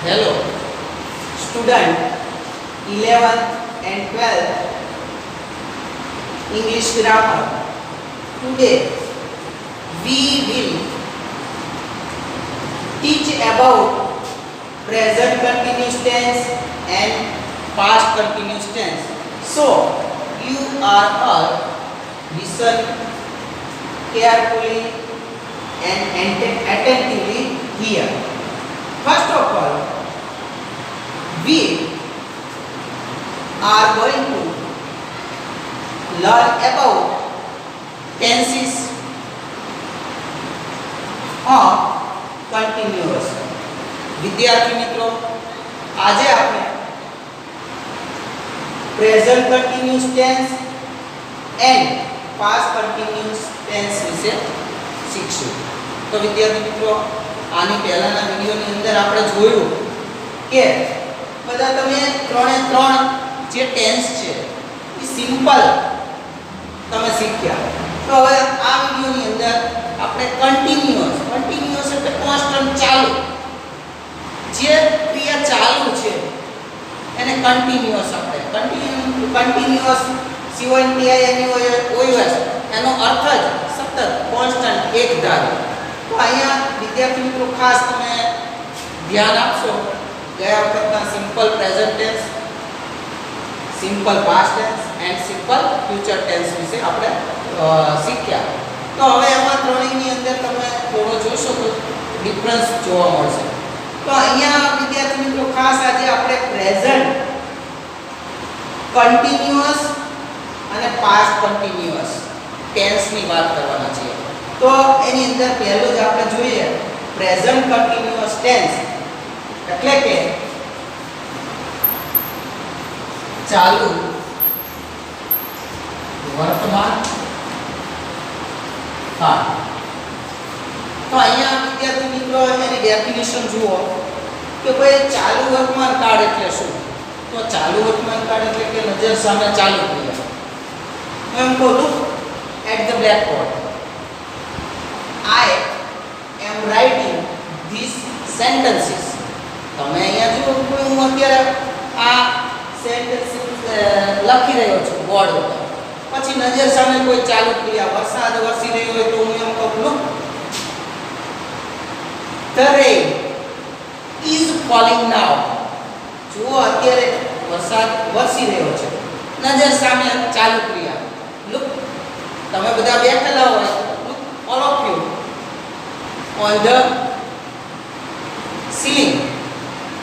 Hello, student 11th and 12th English grammar. Today we will teach about present continuous tense and past continuous tense. So you are all listen carefully and attentively here. First of all, we are going to learn about tenses of continuous. વિદ્યાર્થી મિત્રો, આજે આપણે present continuous tense and past continuous tense વિશે શીખશું. તો વિદ્યાર્થી મિત્રો, આની પહેલાના વિડિયોની અંદર આપણે જોયું કે બધા તમે ત્રણે ત્રણ જે ટેન્સ છે એ સિમ્પલ તમે શીખ્યા. તો હવે આ વિડિયોની અંદર આપણે કન્ટિન્યુઅસ એટલે કોન્સ્ટન્ટ ચાલુ, જે ક્રિયા ચાલુ છે એને કન્ટિન્યુઅસ આપણે કન્ટિન્યુઅસ CONTINUOUS એનો અર્થ જ સતત કોન્સ્ટન્ટ એકધારું. તો અહીંયા વિદ્યાર્થી મિત્રો ખાસ તમે ધ્યાન આપશો. ગયા વખતના simple present tense, simple past tense and simple future tense વિશે આપણે શીખ્યા. તો હવે એમાં ત્રણેયની અંદર તમે થોડો જોશો તો ડિફરન્સ જોવા મળશે. તો અહીંયા વિદ્યાર્થી મિત્રો ખાસ આજે આપણે પ્રેઝન્ટ કન્ટિન્યુઅસ અને પાસ્ટ કન્ટિન્યુઅસ ટેન્સની વાત કરવાના છીએ. તો એની અંદર પહેલું જ આપણે જોઈએ પ્રેઝન્ટ કન્ટિન્યુઅસ ટેન્સ એટલે કે ચાલુ વર્તમાન કાળ. તો અહીંયા વિદ્યાર્થી મિત્રો એની ડેફિનેશન જુઓ કે ભાઈ ચાલુ વર્તમાન કાળ એટલે શું. તો ચાલુ વર્તમાન કાળ એટલે કે નજર સામે ચાલુ ક્રિયા. હું એમ કહું look at the blackboard. I am writing these sentences. તમે અહીંયા જુઓ હું અત્યારે આ સેન્ટેન્સીસ લખી રહ્યો છું બોર્ડ ઉપર. પછી નજર સામે કોઈ ચાલુ ક્રિયા, વરસાદ વરસી રહ્યો હોય તો હું એમ કહું look the rain is falling now. જુઓ અત્યારે વરસાદ વરસી રહ્યો છે. નજર સામે ચાલુ ક્રિયા લુક. તમે બધા બેઠેલા હોય look all of you on the ceiling.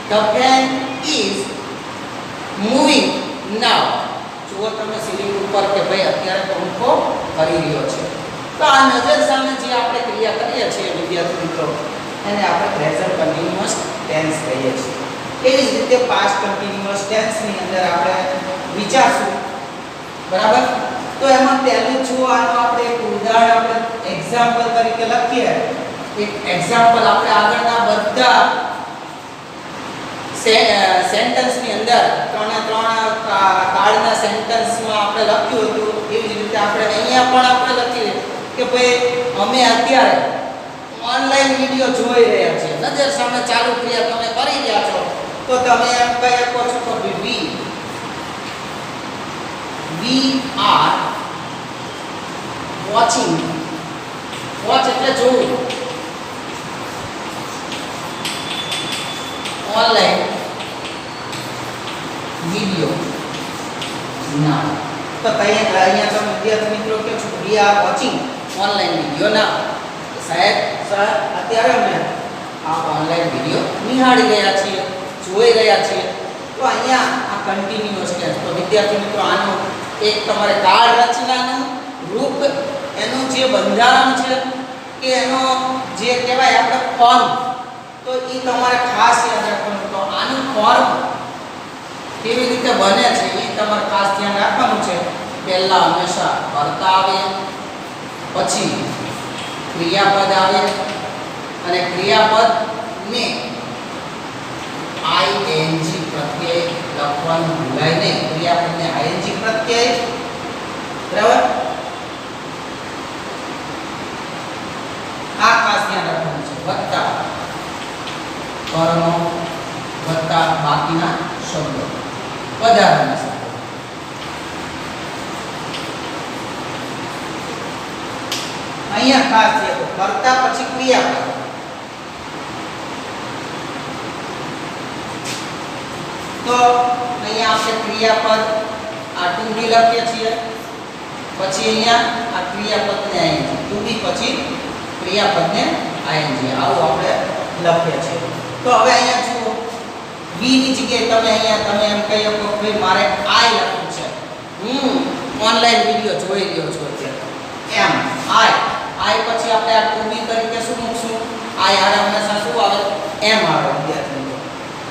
The fan is moving now. જુઓ તમે સીલિંગ ઉપર કે ભાઈ અત્યારે પંખો ફરી રહ્યો છે. તો આ નજર સામે જે આપણે ક્રિયા કરીએ છીએ વિદ્યાર્થી મિત્રો એને આપણે પ્રેઝન્ટ કન્ટિન્યુઅસ ટેન્સ કહીએ છીએ. એવી જ રીતે પાસ્ટ કન્ટિન્યુઅસ ટેન્સની અંદર આપણે વિચારશું. બરાબર? તો એમાં પહેલું જો આનો આપણે એક ઉદાહરણ આપણે એક્ઝામ્પલ તરીકે લખીએ. એક એક્ઝામ્પલ આપણે આગળના બધા સેન્ટેન્સની અંદર ત્રણે ત્રણ કાર્ડના સેન્ટેન્સમાં આપણે લખ્યું હતું એવી જ રીતે આપણે અહીંયા પણ આપણે લખીએ કે ભાઈ અમે અત્યારે ઓનલાઈન વિડિયો જોઈ રહ્યા છીએ. નજર સામે ચાલુ ક્રિયા તમે કરી રહ્યા છો. તો તમે એમ કહી શકો છો કે we are watching. વોચ એટલે જોવું. ઓનલાઈન વિડિયો ના. તો અહીંયા તમે વિદ્યાર્થી મિત્રો કે છો we are watching online video ના. સાહેબ સર અત્યારે અમે આ ઓનલાઈન વિડિયો નિહાળી રહ્યા છીએ, જોઈ રહ્યા છીએ. તો અહીંયા આ કન્ટિન્યુઅસ ટેન્સ. તો વિદ્યાર્થી મિત્રો આનો એક તમારે કાર્ડ રચનાનું રૂપ, એનું જે બંધારણ છે કે એનો જે કહેવાય આપણે ફોર્મ, તો એ તમારે ખાસ યાદ રાખવાનું. તો આનું ફોર્મ કેવી રીતે બને છે એ તમારે ખાસ ધ્યાન રાખવાનું છે. પહેલા હંમેશા કર્તા આવે, પછી ક્રિયાપદ આવે અને ક્રિયાપદને ING પ્રત્યય લખવાનું ભૂલાય નહીં. ક્રિયાપદને ING પ્રત્યય, બરાબર? આ ખાસ ધ્યાન રાખવાનું છે. વત્તા કર્મ વત્તા બાકીના શબ્દો વધારાના શબ્દો. અહીંયા ખાસ છે તો કર્તા પછી ક્રિયાપદ. તો અહીંયા આપણે ક્રિયાપદ આ ટુ બી લખીએ છીએ, પછી અહીંયા આ ક્રિયાપદને આઈએનજી, ટુ બી પછી ક્રિયાપદને આઈએનજી, આવું આપણે લખીએ છીએ. તો હવે અહીંયા જુઓ બી ની જગ્યાએ તમે અહીંયા તમે એમ કહી શકો કે ભાઈ મારે આઈ લખવું છે, હું ઓનલાઈન વિડિયો જોઈ રહ્યો છું અત્યારે, એમ આઈ પછી આપણે આ ટુ બી તરીકે શું મૂકશું? આઈ આર હંમેશા શું આવે? એમ આવે વિદ્યાર્થી મિત્રો.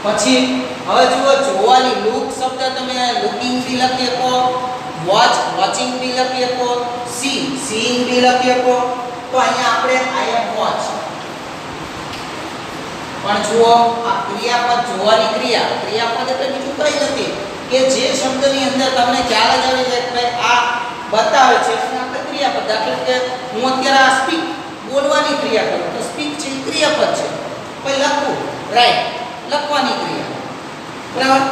પછી હવે જુઓ જોવાની લુક શબ્દ તમે લુકિંગ બી લખી શકો, વોચ વોચિંગ બી લખી શકો, સીઈંગ બી લખી શકો. તો અહીંયા આપણે આઈ એમ વોચ, પણ જુઓ આ ક્રિયાપદ જોવાની ક્રિયાપદ એટલે બીજું કંઈ નથી કે જે શબ્દની અંદર તમને ખ્યાલ જ આવી જાય કે ભાઈ આ બતાવે છે એટલે આપણે ક્રિયાપદ. દાખલા કે હું અત્યારે આ સ્પીક બોલવાની ક્રિયા કરું તો સ્પીક છે ક્રિયાપદ છે. પછી લખવું રાઈટ લખવાની ક્રિયા, બરાબર.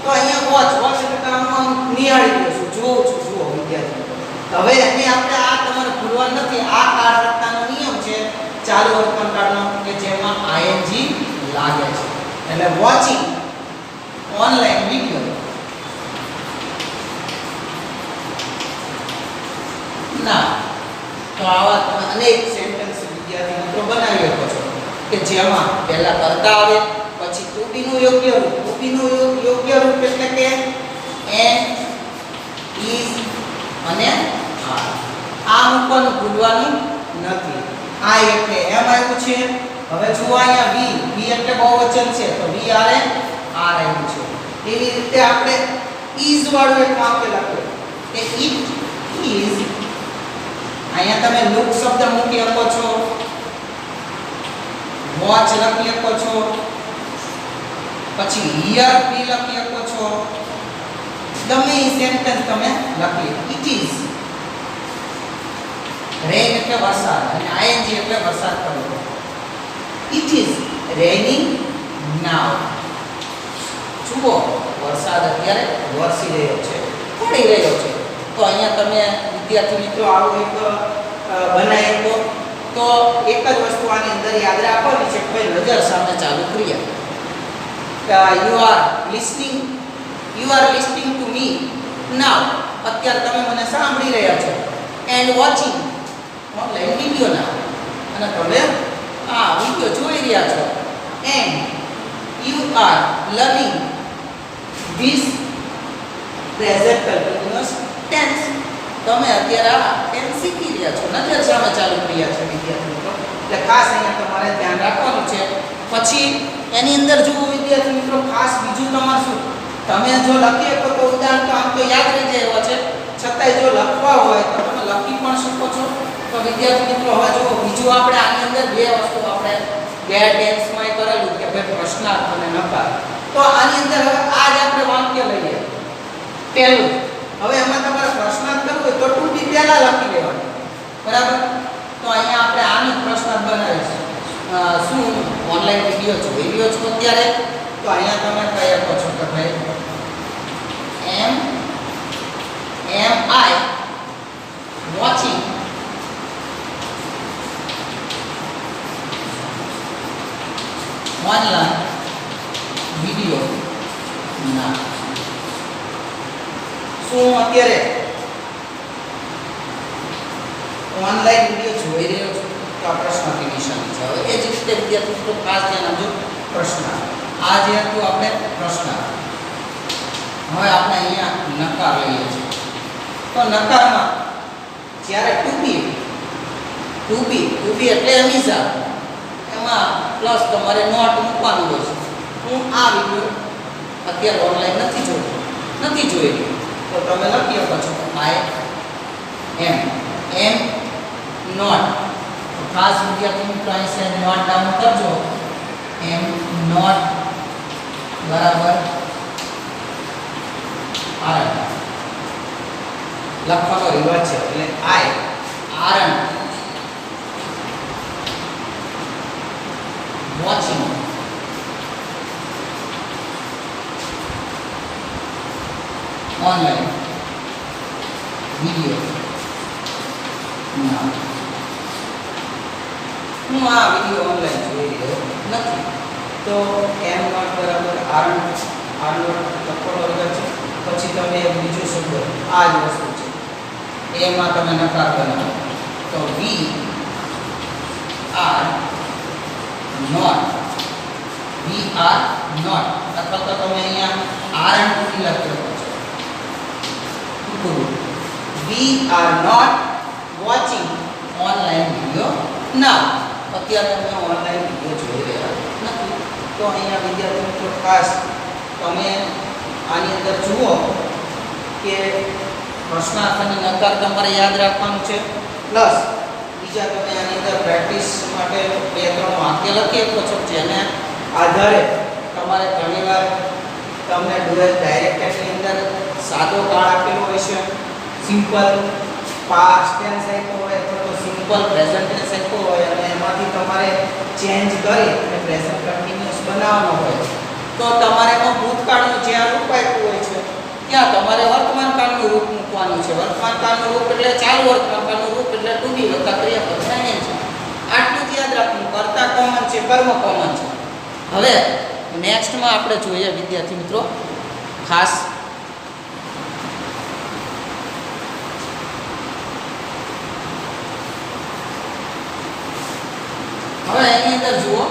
તો અહીંયા વોચ એટલે હું નિહાળી રહ્યો છું, જોઉં છું, જુઓ વિદ્યાર્થી. હવે એને આપણે આ તમારે ભૂલવાનું નથી. આ કાળરત્નાનો નિયમ છે ચાલુ વર્તમાન કાળનો કે જેમાં આઈએનજી લાગે છે. એટલે વોચિંગ ઓનલાઈન વિડિયો ના. તો આવા તમે અનેક સેન્ટેન્સ વિદ્યાર્થી મિત્રો બનાવી શકો છો કે જેમાં પહેલા કરતા આવે, પછી ટુ બી નું યોગ્ય રૂપ, ટુ બી નું યોગ્ય રૂપ એટલે કે એમ ઇઝ અને આર. આ મૂકવાનું ભૂલવાનું નથી. આ એટલે એમ આવ્યું છે. હવે જુઓ અહીંયા વી એટલે બહુવચન છે તો વી આર એમ આર આવ્યું છે. એવી રીતે આપણે ઇઝ વાળું એક વાક્ય લખ્યું કે ઇટ ઇઝ. અહીંયા તમે લુક શબ્દ મૂકી શકો છો, વોચ લખી શકો છો, પછી હિયર બી લખી શકો છો. ગમે એ સેન્ટેન્સ તમે લખી. ઇટ ઇઝ રેન એટલે વરસાદ અને આઈએનજી એટલે વરસાદ પડ્યો. ઇટ ઇઝ રેનિંગ નાઉ. જુઓ વરસાદ અત્યારે વરસી રહ્યો છે, પડી રહ્યો છે. તો અહીંયા તમે વિદ્યાર્થી મિત્રો આવું એક બનાવી શકો. તો એક જ વસ્તુ આની અંદર યાદ રાખવાની છે કે ભાઈ નજર સામે ચાલુ ક્રિયા. You are listening to me now. અત્યારે તમે મને સાંભળી રહ્યા છો. એન્ડ વોચિંગ ઓનલાઈન વિડિયો ના, અને તમે આ વિડિયો જોઈ રહ્યા છો. And you are learning this present continuous tense. તમે અત્યારે આ ટેન્સ શીખી રહ્યા છો, નજર સામે ચાલુ ક્રિયા છે વિદ્યાર્થી મિત્રો. એટલે ખાસ અહીંયા તમારે ધ્યાન રાખવાનું છે. પછી એની અંદર જુઓ વિદ્યાર્થી મિત્રો ખાસ બીજું તમારે શું, તમે જો લખી શકો તો ઉદાહરણ તો આમ તો યાદ રહી જાય એવા છે, છતાંય જો લખવા હોય તો તમે લખી પણ શકો છો. તો વિદ્યાર્થી મિત્રો હવે જુઓ બીજું આપણે આની અંદર બે વસ્તુ આપણે બે ટેન્સમાં કરેલું કે ભાઈ પ્રશ્નાર્થ અને નકાર. તો આની અંદર હવે આ જ આપણે વાક્ય લઈએ પહેલું. હવે એમાં તમારે પ્રશ્નાર્થ કરવો હોય તો ટુ બી પહેલા લખી દેવાનું, બરાબર. તો અહીંયા આપણે આનો પ્રશ્નાર્થ બનાવીશું. શું ઓનલાઈન વિડિયો જોઈ રહ્યો છો અત્યારે? તો અહીંયા તમે કહી શકો છો કે ભાઈ am I watching online video now. શું અત્યારે ઓનલાઈન વિડિયો જોઈ રહ્યો છો? તો આ પ્રશ્નની નિશાની છે. હવે એ જ રીતે વિદ્યાર્થી મિત્રો ખાસ ધ્યાન આપજો. પ્રશ્ન આ જે હતું આપણે પ્રશ્ન. હવે આપણે અહીંયા નકાર લઈએ છીએ. તો નકારમાં જ્યારે ટુ બી એટલે હંમેશા એમાં પ્લસ તમારે નોટ મૂકવાનું હોય છે. હું આ વિડિયો અત્યારે ઓનલાઈન નથી જોઈ રહ્યો. તો તમે લખી શકો છો આઈ એમ નોટ. ખાસ વિદ્યાર્થી મિત્રો અહીં છે નોટ ડાઉન કરજો. એમ નોટ બરાબર આર. લખવાનો રિવાજ છે એટલે I are watching online video ના હું આ વિડિયો ઓનલાઈન જોઈ રહ્યો નથી. તો એમ નોટ બરાબર આર નોટ તત્પર વર્ગ છે. પછી તમે એક બીજો શબ્દ આ જ વસ્તુ છે એમાં તમે નકાર બનાવો તો વી આર નોટ અથવા તો તમે અહીંયા આર એન્ડ લખી શકો છો. We are not watching online video now. અત્યારે તમે ઓનલાઈન વિડિયો જોઈ રહ્યા નથી. તો અહીંયા વિદ્યાર્થી મિત્રો ખાસ તમે આની અંદર જુઓ કે પ્રશ્નાર્થની નકાર તમારે યાદ રાખવાનું છે. પ્લસ બીજા તમે આની અંદર પ્રેક્ટિસ માટે 2-3 વાક્ય લખી શકો છો જેને આધારે તમારે ઘણીવાર તમને ડુએલ ડાયરેક્ટની અંદર સાદો કાળ આપેલો હોય છે, સિમ્પલ પાસ્ટ ટેન્સ આપ્યો હોય અથવા તો સિમ્પલ પ્રેઝન્ટ ટેન્સ આપ્યો હોય અને એમાંથી તમારે ચેન્જ કરી અને પ્રેઝન્ટ કન્ટિન્યુઅસ બનાવવાનો હોય તો તમારે એમાં ભૂતકાળનું જ્યાં રૂપ આપ્યું હોય છે ત્યાં તમારે વર્તમાન કાળનું રૂપ મૂકવાનું છે. વર્તમાન કાળનું રૂપ એટલે ચાલુ વર્તમાન કાળનું રૂપ એટલે ટુ બી વત્તા ક્રિયાપદ એમ છે. આટલું જ યાદ રાખવું. કર્તા કોમન છે, કર્મ કોમન છે. હવે નેક્સ્ટમાં આપણે જોઈએ વિદ્યાર્થી મિત્રો ખાસ હવે એની અંદર જુઓ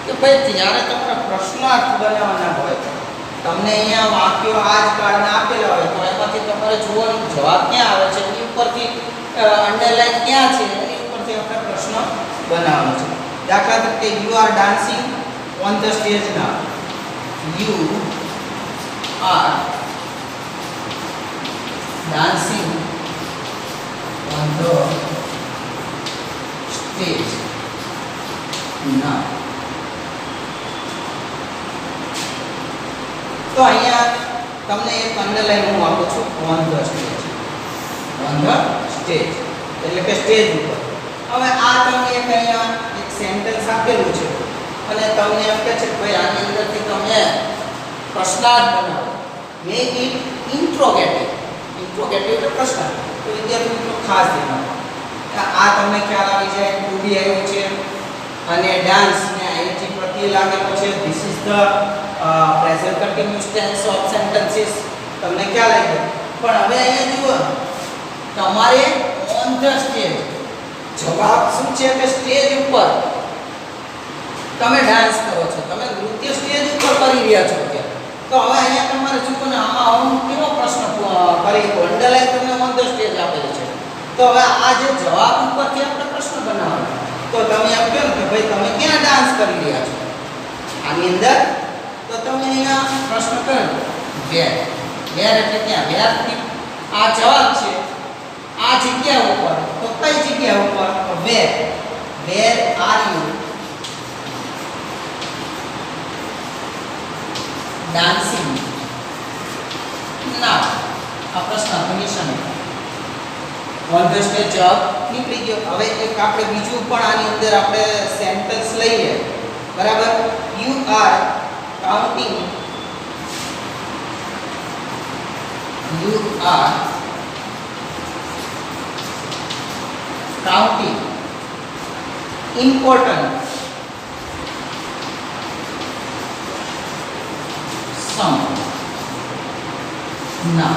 કે ભાઈ જ્યારે તમારે પ્રશ્નાર્થ બનાવવાના હોય તમને અહીંયા વાક્યો આ જ કાળના આપેલા હોય તો એમાંથી તમારે જોવાનું જવાબ ક્યાં આવે છે એની ઉપરથી અંડરલાઈન ક્યાં છે એની ઉપરથી આપણે પ્રશ્ન બનાવવાનો છે. દાખલા તરીકે you are dancing on the stage now. You are dancing on the stage now. તો અહીંયા તમને એક અંડરલાઈન હું આપું છું on the stage. On the stage એટલે કે સ્ટેજ ઉપર. હવે આ તમને એક અહીંયા એક સેન્ટેન્સ આપેલું છે અને તમને એમ કહે છે કે ભાઈ આની અંદરથી તમે પ્રશ્નાર્થ બનાવો. Make it interrogative. ઇન્ટ્રોગેટિવ એટલે પ્રશ્ન. તો વિદ્યાર્થી મિત્રો ખાસ ધ્યાન આપો. આ તમને ખ્યાલ આવી જાય ટુ બી આવ્યું છે અને ડાન્સ ને આઈએનજી પ્રત્યય લાગેલો છે. This is the present continuous tense of sentences. તમને ખ્યાલ આવી ગયો. પણ હવે અહીંયા જુઓ તમારે ઓન ધ સ્ટેજ જવાબ શું છે કે સ્ટેજ ઉપર તમે ડાન્સ કરો છો, તમે નૃત્ય સ્ટેજ ઉપર કરી રહ્યા છો અત્યારે. તો હવે અહીંયા તમારે જુઓ ને આમાં હું કેવો પ્રશ્ન કરી તો અંડરલાઈન તમને ઓન ધ સ્ટેજ આપેલું છે. તો હવે આ જે જવાબ ઉપરથી આપણે પ્રશ્ન બનાવવાનો તો તમે એમ કહો કે ભાઈ તમે ક્યાં ડાન્સ કરી રહ્યા છો આની અંદર. તો તમે અહીંયા પ્રશ્ન કરો વેર. વેર એટલે ક્યાં? વેરથી આ જવાબ છે આ જગ્યા ઉપર. તો કઈ જગ્યા ઉપર? તો where. Where are you dancing now. આ પ્રશ્ન નિશાન on the stage જવાબ નીકળી ગયો. હવે એક આપણે બીજું પણ આની અંદર આપણે સેન્ટેન્સ લઈએ. બરાબર. you are counting. You are counting important sum now.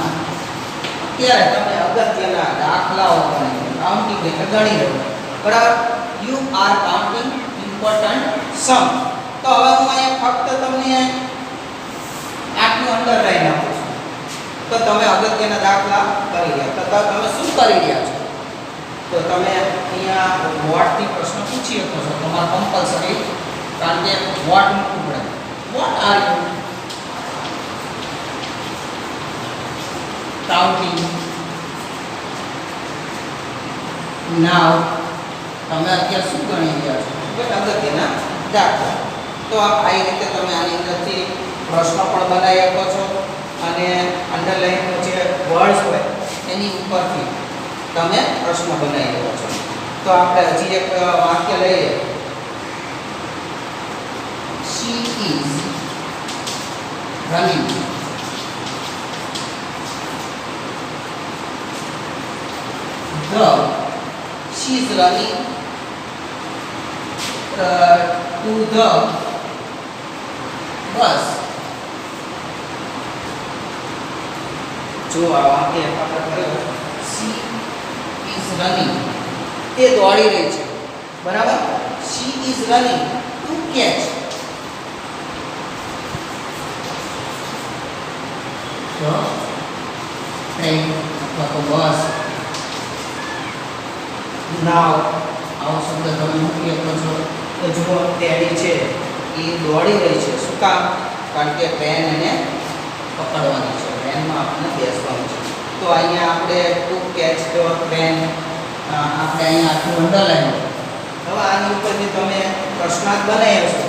અત્યારે તમે અગત્યના દાખલાઓ ગણી કાઉન્ટિંગ એટલે ગણી લો. બરાબર. યુ આર કાઉન્ટિંગ ઇમ્પોર્ટન્ટ સમ. તો હવે હું અહીંયા ફક્ત તમને આટલું અંડરલાઈન આપું છું. તો તમે અગત્યના દાખલા કરી રહ્યા. તો તમે શું કરી રહ્યા છો? તો તમે અહીંયા વોટ થી પ્રશ્ન પૂછી શકો છો. તમારે કમ્પલસરી કારણ કે વોટ મૂકવું પડે. What are you counting now. તમે અત્યારે શું ગણી રહ્યા છો? બરાબર. અગત્યના દાખલા. તો આ રીતે તમે આની અંદરથી પ્રશ્ન પણ બનાવી શકો છો અને અંડરલાઈન જે વર્ડ્સ હોય એની ઉપરથી તમે પ્રશ્ન બનાવી શકો છો. તો આપણે હજી એક વાક્ય લઈએ. She is running running to the bus. જો આ વાક્ય આપણે કર્યો she is running, તે દોડી રહી છે, બરાબર. she is running to catch the train અથવા તો બસ. નાવ આવો શબ્દ તમે મૂકી શકો છો. તો જુઓ તેડી છે એ દોડી રહી છે. શું કામ? કારણ કે ટ્રેન એને પકડવાની છે, ટ્રેનમાં આપણને બેસવાનું છે. તો અહીંયા આપણે ટુ કેચ ધ ટ્રેન આપણે અહીંયા આખું અંડરલાઈન. હવે આની ઉપરથી તમે પ્રશ્નાર્થ બનાવી હશો,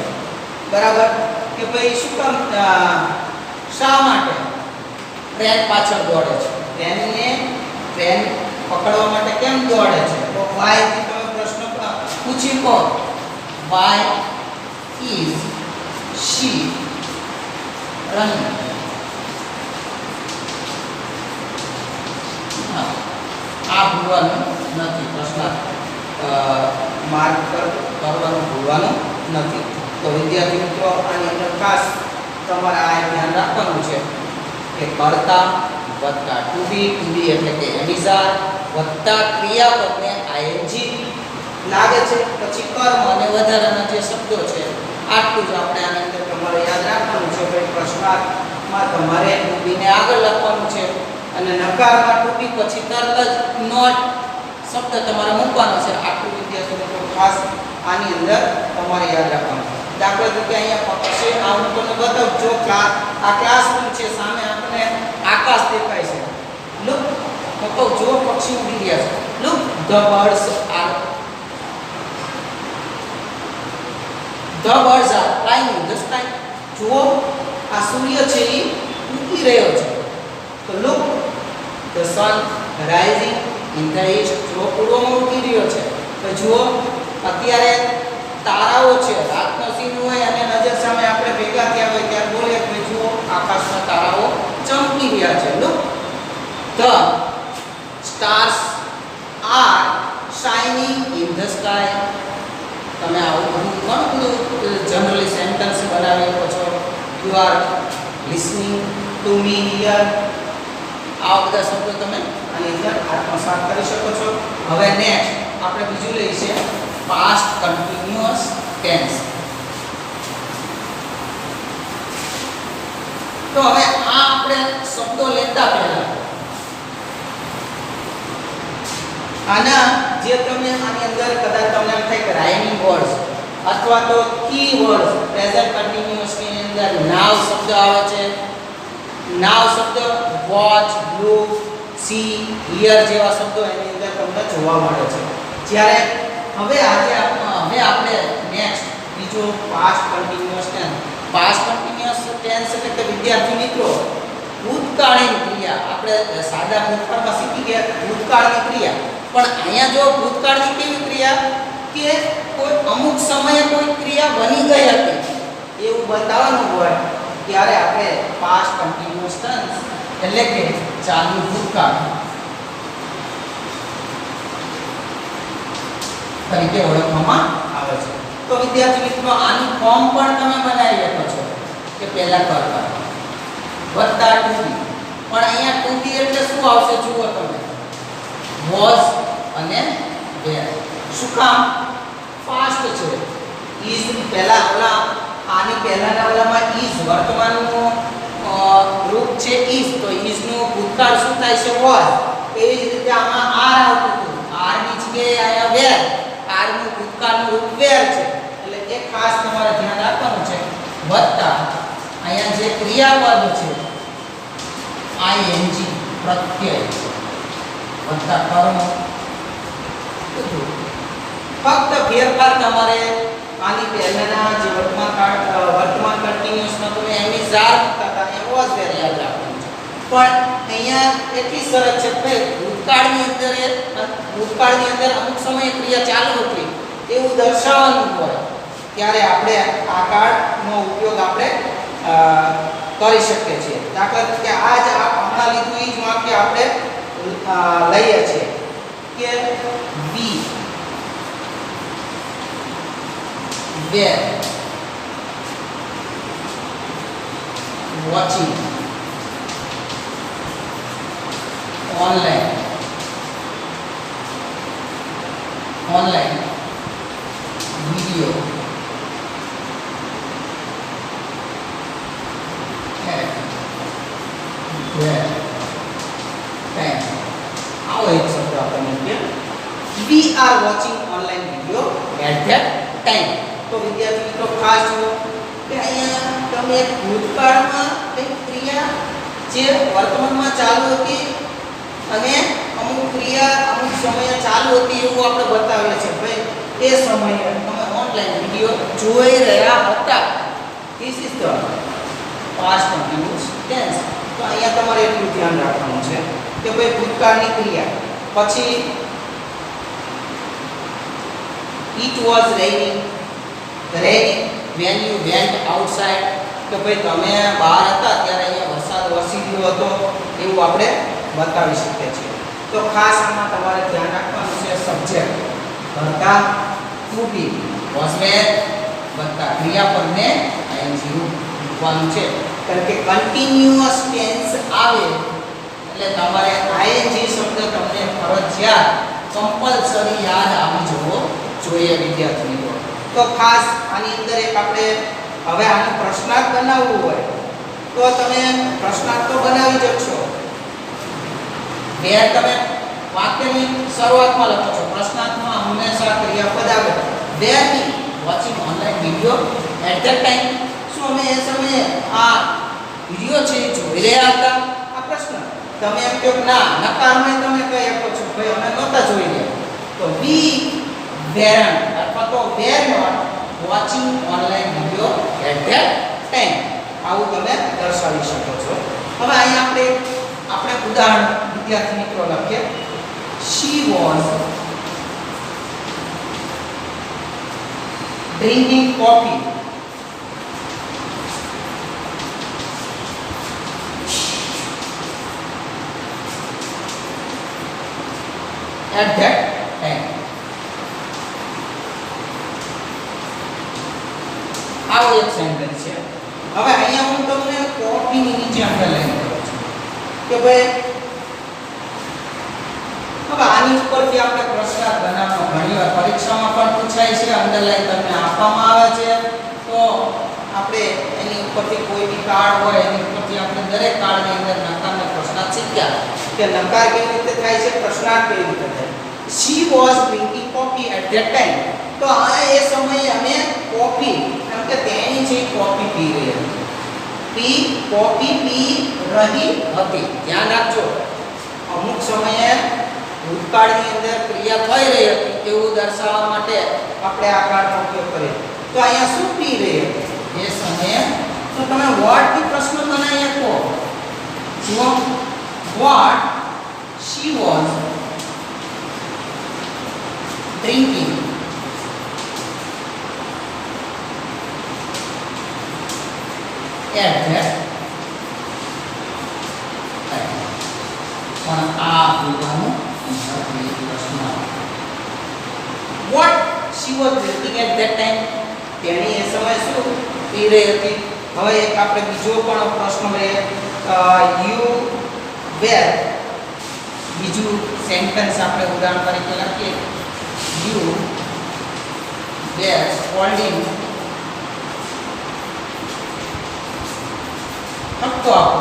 બરાબર, કે ભાઈ શું કામ, શા માટે ટ્રેન પાછળ દોડે છે, ટ્રેન પકડવા માટે કેમ દોડે છે? તો વાય થી તમે પ્રશ્ન પૂછી કો, વાય ઇઝ શી રનિંગ. આ ભૂલવાનું નથી, પ્રશ્ન માર્ક પર કરવાનું ભૂલવાનું નથી. તો વિદ્યાર્થી મિત્રો આની અંદર ખાસ તમારે આ ધ્યાન રાખવાનું છે કે કર્તા વત્તા ટુ બી એટલે કે એડિઝાર વત્તા ક્રિયાપદને આઈએનજી લાગે છે, પછી કર્મ અને વધારાના જે શબ્દો છે, આટલું જ આપણે આની અંદર તમારે યાદ રાખવાનું છે. ભાઈ પ્રશ્નાર્થમાં તમારે ટુ બીને આગળ લખવાનું છે અને નકારમાં ટુ બી પછી તરત જ નોટ શબ્દ તમારે મૂકવાનો છે. આટલું વિદ્યાર્થી મિત્રો ખાસ આની અંદર તમારે યાદ રાખવાનું છે. દાખલા તરીકે અહીંયા પક્ષી આ હું તમને બતાવું. જો આ ક્લાસરૂમ છે, સામે આપણને આકાશ દેખાય છે. લુક, તો જો પક્ષી ઉડી રહ્યા છે. Look, the birds are flying in the sky. જુઓ આ સૂર્ય છે એ ઉડી રહ્યો છે. તો look, the sun rising in the East. જો પૂર્વમાં ઉડી રહ્યો છે. તો જુઓ અત્યારે તારાઓ છે, રાતનો સીન હોય અને નજર સામે આપણે ભેગા થયા હોય ત્યારે બોલે કે જુઓ આકાશમાં તારાઓ ચમકી રહ્યા છે. Look, the stars are shining in the sky. તમે આવું ઘણું બધું જનરલી સેન્ટેન્સ બનાવી શકો છો. You are listening to me here. આ બધા શબ્દો તમે આની અંદર આત્મસાત કરી શકો છો. હવે નેક્સ્ટ આપણે બીજું લઈએ છીએ પાસ્ટ કન્ટિન્યુઅસ ટેન્સ. તો હવે આ આપણે શબ્દો લેતા પહેલા આના જે તમે આની અંદર કદાચ તમને એમ થાય કે રાઇમિંગ વર્ડ્સ અથવા તો કી વર્ડ્સ પ્રેઝન્ટ કન્ટિન્યુઅસ ની અંદર નાવ શબ્દ આવે છે. નાવ શબ્દ વોચ, લુક, સી, હિયર જેવા શબ્દો એની અંદર તમને જોવા મળે છે. જ્યારે હવે આપણે નેક્સ્ટ બીજો past continuous tense. Past continuous tense એટલે કે વિદ્યાર્થી મિત્રો ભૂતકાળની ક્રિયા. આપણે સાદા ભૂતકાળમાં શીખી ગયા ભૂતકાળની ક્રિયા, પણ અહીંયા જો ભૂતકાળની કેવી ક્રિયા કે કોઈ અમુક સમયે કોઈ ક્રિયા બની ગઈ હતી એવું બતાવવાનું હોય ત્યારે આપણે પાસ્ટ કન્ટિન્યુઅસ ટેન્સ એટલે કે ચાલુ ભૂતકાળ તરીકે ઓળખવામાં આવે છે. તો વિદ્યાર્થી મિત્રો આની ફોર્મ પણ તમે બનાવી શકો છો કે પહેલા કરતા વત્તા ટુ બી. પણ અહીંયા ટુ બી એટલે શું આવશે જુઓ તમે, વોઝ અને વેર. શું કામ? પાસ્ટ છે. ઇઝ પહેલા ઓલા આની પહેલાના ઓલામાં ઇઝ વર્તમાનનું રૂપ છે ઇઝ, તો ઇઝ નું ભૂતકાળ શું થાય છે? વોઝ. એવી જ રીતે આમાં આર આવતું હતું, આર ની જગ્યાએ આયા વેર, આર નું ભૂતકાળનું રૂપ વેર છે. એટલે એ ખાસ તમારે ધ્યાન રાખવાનું છે. વત્તા અહીંયા જે ક્રિયાપદ છે આઈએનજી પ્રત્યય વત્તા કર્મ. ફક્ત ફેરફાર તમારે આની પહેલાના જે વર્તમાન કન્ટિન્યુઅસમાં તમે એમની ઝાર મૂકતા હતા એ વોઝ વેર યાદ રાખવાનું છે. પણ અહીંયા એટલી શરત છે કે ભૂતકાળની અંદર અમુક સમયે ક્રિયા ચાલુ હતી એવું દર્શાવવાનું હોય ત્યારે આપણે આ કાળનો ઉપયોગ આપણે કરી શકીએ છીએ. દાખલા તરીકે આ જ હમણાં લીધું એ જ વાક્ય આપણે લઈએ છીએ કે વી were watching online video at their time. આવો એક શબ્દ આપણે મૂકીએ. We are watching online video at that time. તો વિદ્યાર્થી મિત્રો ખાસ જુઓ કે અહીંયા તમે એક ભૂતકાળમાં કંઈક ક્રિયા જે વર્તમાનમાં ચાલુ હતી અને અમુક ક્રિયા અમુક સમયે ચાલુ હતી એવું આપણે બતાવીએ છીએ. ભાઈ એ સમયે તમે ઓનલાઈન વિડિયો જોઈ રહ્યા હતા. This is the past continuous tense. તો અહીંયા તમારે એટલું ધ્યાન રાખવાનું છે કે ભાઈ ભૂતકાળની ક્રિયા પછી it was raining when you went outside. કે ભાઈ તમે બહાર હતા ત્યારે અહીંયા વરસાદ વરસી રહ્યો હતો એવું આપણે બતાવી શકીએ છીએ. તો ખાસ આમાં તમારે ધ્યાન રાખવાનું છે સબ્જેક્ટ કરતા to be was were બધા ક્રિયાપદને ing મૂકવાનું છે. કારણ કે કન્ટિન્યુઅસ ટેન્સ આવે એટલે તમારે ing શબ્દ તમને ફરજિયાત કમ્પલસરી યાદ આવી જવો જોઈએ વિદ્યાર્થી મિત્રો. તો ખાસ આની અંદર એક આપણે હવે આને પ્રશ્નાર્થ બનાવવું હોય તો તમે પ્રશ્નાર્થ તો બનાવી જ છો. where તમે વાક્યની શરૂઆતમાં લખો છો. પ્રશ્નાર્થમાં હંમેશા ક્રિયાપદ આવે. where we watching online video at that time. શું અમે એ સમયે આ વિડિયો છે જોઈ રહ્યા હતા? આ પ્રશ્ન. તમે એમ કહો ના, નકારમાં તમે કહી શકો છો ભાઈ અમે નહોતા જોઈ રહ્યા. તો we weren't અથવા તો were not watching online video at that time. આવું તમે દર્શાવી શકો છો. હવે અહીં આપણે ઉદાહરણ વિદ્યાર્થી મિત્રો લખીએ. She was drinking coffee at that time. આવો એક સેન્ટેન્સ છે. હવે અહીંયા હું તમને કોફીની નીચે અંડરલાઈન કરું છું કે ભાઈ હવે આની ઉપરથી આપણે પ્રશ્નાર્થ બનાવવાનો ઘણીવાર પરીક્ષામાં પણ પૂછાય છે. અંડરલાઈન તમને આપવામાં આવે છે તો આપણે એની ઉપરથી કોઈ બી કાર્ડ હોય એની ઉપરથી આપણે દરેક કાર્ડની અંદર નકારનો પ્રશ્નાર્થ શીખ્યા કે નકાર કેવી રીતે થાય છે, પ્રશ્નાર્થ કેવી રીતે થાય. She was drinking coffee at that time. તો આ એ સમયે અમે કોફી એમ કે તેણી જે કોફી પી રહી હતી. કોફી પી રહી હતી. ધ્યાન રાખજો અમુક સમયે ભૂતકાળની અંદર ક્રિયા થઈ રહી હતી એવું દર્શાવવા માટે આપણે આ કાર્ડનો ઉપયોગ કરીએ. તો અહીંયા શું પી રહી હતી એ સમયે? તો તમે વોટ થી પ્રશ્ન બનાવી શકો. જો vote she was drinking at that time. પણ આ પૂરવાનું પ્રશ્ન what she was drinking at that time. તેણી એ સમયે શું પી રહી હતી? હવે એક આપણે બીજો પણ પ્રશ્ન લઈએ. you were બીજું સેન્ટેન્સ આપણે ઉદાહરણ તરીકે લખીએ. you were scolding ફક્ત આપો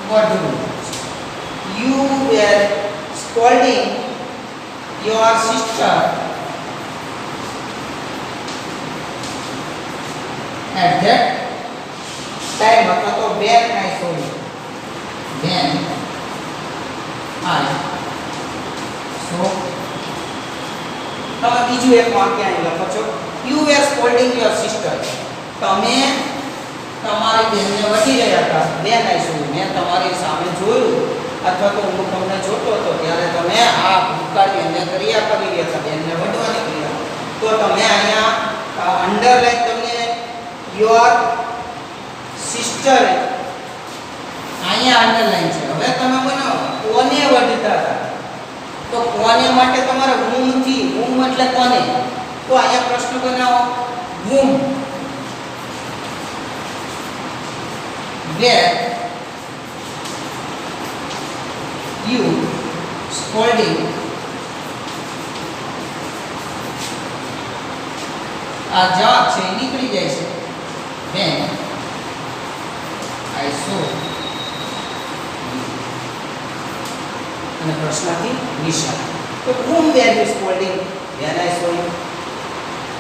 વધુ. You were scolding your sister at that time. અથવા તો when I saw you. When I saw. તમે બીજું એક વાક્ય અહીં લખો છો. You were scolding your sister. તમે તમારી બહેનને વઢી રહ્યા હતા. when I saw you. મેં તમારી સામે જોયું અથવા તો હું તમને જોતો હતો ત્યારે તમે આ ભૂતકાળની અંદર ક્રિયા કરી રહ્યા હતા, બેનને વઢવાની ક્રિયા. તો તમે અહીંયા અંડરલાઈન તમને યોર સિસ્ટર અહીંયા અંડરલાઈન છે. હવે તમે બનાવો કોને વઢતા હતા. તો કોને માટે તમારે whom થી whom એટલે કોને. તો અહીંયા પ્રશ્ન બનાવો whom were you scolding આ જવાબ છે એ નીકળી જાય છે when I saw અને પ્રશ્નાથી નિશાન તો whom were you scolding when I saw you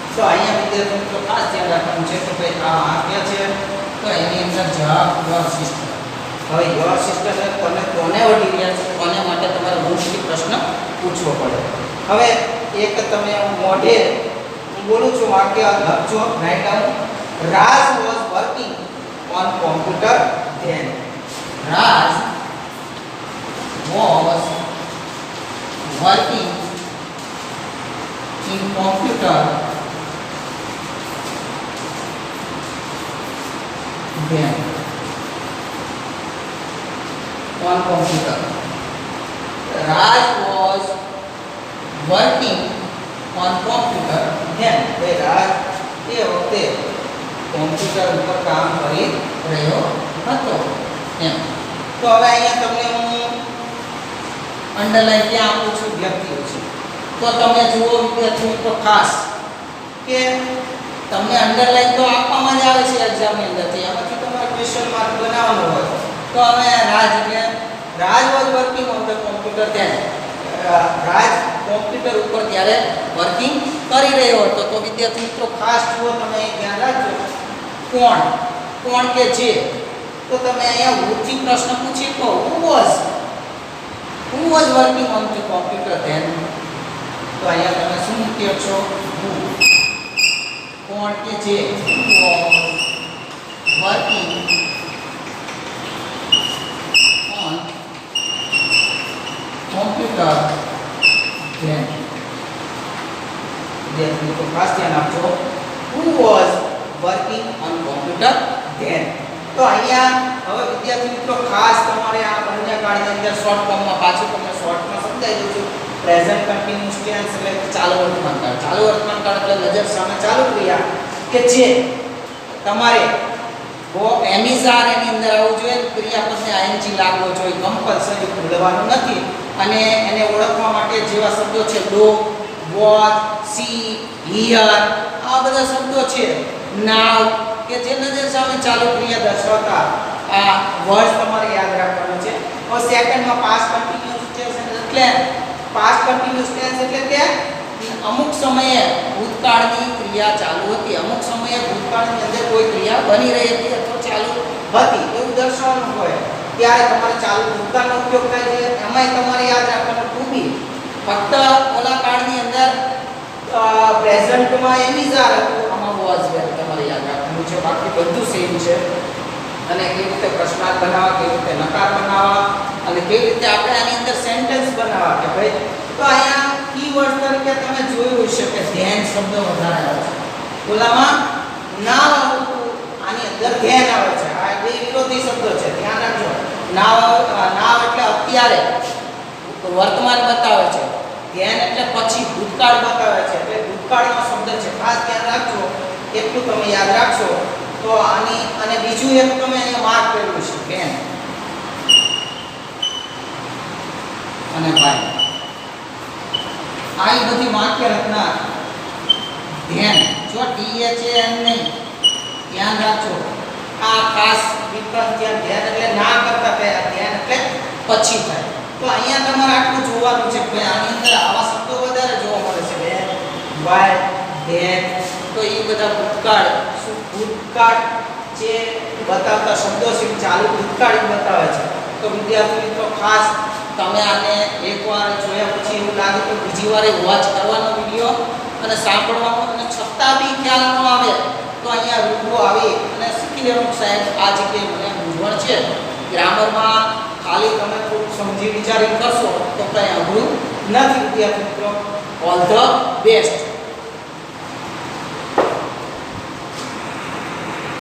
તો અહીંયા વિદ્યાર્થી મિત્રો ખાસ ધ્યાન રાખવાનું છે કે ભાઈ આ વાક્ય છે તો એની અંદર જવાબ your sister હવે your sister ને તમે કોને વળી રહ્યા છો કોને માટે તમારે મુશ્કેલ પ્રશ્ન પૂછવો પડે હવે એક તમે મોઢે બોલું છું વાક્ય લખજો right down Raj was working on computer then Raj was working in computer then on computer Raj was working on computer then ભાઈ રાજ એ વખતે કોમ્પ્યુટર ઉપર કામ કરી રહ્યો હતો એમ તો હવે અહીંયા તમને હું અંડરલાઈન ક્યાં આપું છું વ્યક્તિઓ છે તો તમે જુઓ વિદ્યાર્થી મિત્રો ખાસ કે તમને અંડરલાઈન તો આપવામાં જ આવે છે એક્ઝામની અંદરથી એમાંથી તમારે ક્વેશ્ચન માર્ક બનાવવાનો હોય તો હવે રાજ એટલે Raj was working on the computer then Raj computer ઉપર ત્યારે વર્કિંગ કરી રહ્યો હતો તો વિદ્યાર્થી મિત્રો ખાસ જુઓ તમે ધ્યાન રાખજો કોણ કોણ કે છે તો તમે અહીંયા વૃત્તિ પ્રશ્ન પૂછી તો who was working on the computer then તો અહીંયા તમે શું મૂક્યો છો who કોણ કે છે who was working on computer then વિદ્યાર્થી મિત્રો ખાસ ધ્યાન આપજો who was working on computer then તો અહીંયા હવે વિદ્યાર્થી મિત્રો ખાસ તમારે આ બંને કાળની અંદર શોર્ટ ફોર્મમાં પાછું તમને શોર્ટમાં સમજાવી દઉં છું પ્રેઝન્ટ કન્ટિન્યુઅસ ટેન્સ એટલે ચાલુ વર્તમાન કાળ એટલે નજર સામે ચાલુ ક્રિયા કે જે તમારે એમિઝાર એની અંદર આવવું જોઈએ ક્રિયાપદને આઈએનજી લાગવો જોઈએ કમ્પલસરી ભૂલવાનું નથી અને એને ઓળખવા માટે જેવા શબ્દો છે ડો વોચ સી હિયર આ બધા શબ્દો છે નાવ કે જે નજર સામે ચાલુ ક્રિયા દર્શાવતા આ વર્ડ તમારે યાદ રાખવાનું છે હવે સેકન્ડમાં પાસ્ટ કન્ટિન્યુઅસ ટેન્સ એટલે પાસ્ટ કન્ટિન્યુઅસ ટેન્સ એટલે કે અમુક સમયે ભૂતકાળની ક્રિયા ચાલુ હતી અમુક સમયે ભૂતકાળની અંદર કોઈ ક્રિયા બની રહી હતી અથવા ચાલુ હતી એવું દર્શાવવાનું હોય ત્યારે તમારે ચાલુ ભૂતકાળનો ઉપયોગ થાય છે એમાંય તમારે યાદ રાખવાનું ટુ બી ફક્ત ઓલા કાળની અંદર પ્રેઝન્ટમાં એમિઝાર હતું આમાં વોઝ વેર તમારે યાદ રાખવાનું છે બાકી બધું સેમ છે અને કેવી રીતે પ્રશ્નાર્થ બનાવવા કેવી રીતે નકાર બનાવવા અને કેવી રીતે આપણે આની અંદર સેન્ટેન્સ બનાવવા કે ભાઈ તો અહીંયા કીવર્ડ તરીકે તમે જોયું હશે કે ધ્યાન શબ્દ વધારે આવે છે ઓલામાં નાવ આવતું આની અંદર ધ્યાન આવે છે આ બે વિરોધી શબ્દો છે ધ્યાન રાખજો નાવ એટલે અત્યારે વર્તમાન બતાવે છે ધ્યાન એટલે પછી ભૂતકાળ બતાવે છે એટલે ભૂતકાળનો શબ્દ છે ખાસ ધ્યાન રાખજો એટલું તમે યાદ રાખશો તો આની અને બીજું એક તમે અહીંયા માર્ક કર્યું છે બેન અને ભાઈ આ બધી વાક્ય રચના ધ્યાન જો THAN નહીં ધ્યાન રાખજો આ ખાસ વિકલ્પ ધ્યાન એટલે ના કરતા પહેલા ધ્યાન એટલે પછી થાય તો અહીંયા તમારે આટલું જોવાનું છે કે આની અંદર આવા શબ્દો વધારે જોવા મળે છે બેન વાય ધેન તો એ બધા ભૂતકાળ શું ભૂતકાળ જે બતાવતા શબ્દો છે ચાલુ ભૂતકાળ બતાવે છે તો વિદ્યાર્થી મિત્રો ખાસ તમે આને એકવાર જોયા પછી એવું લાગે તો બીજી વાર વોચ કરવાનો વિડિયો અને સાંભળવાનો અને છતાં બી ખ્યાલ ન આવે તો અહીંયા રૂબરૂ આવી અને શીખી લેવાનું સાહેબ આ જગ્યાએ મને મૂંઝવણ છે ગ્રામરમાં ખાલી તમે થોડું સમજી વિચારી કરશો તો કંઈ અઘરું નથી વિદ્યાર્થી મિત્રો ઓલ ધ બેસ્ટ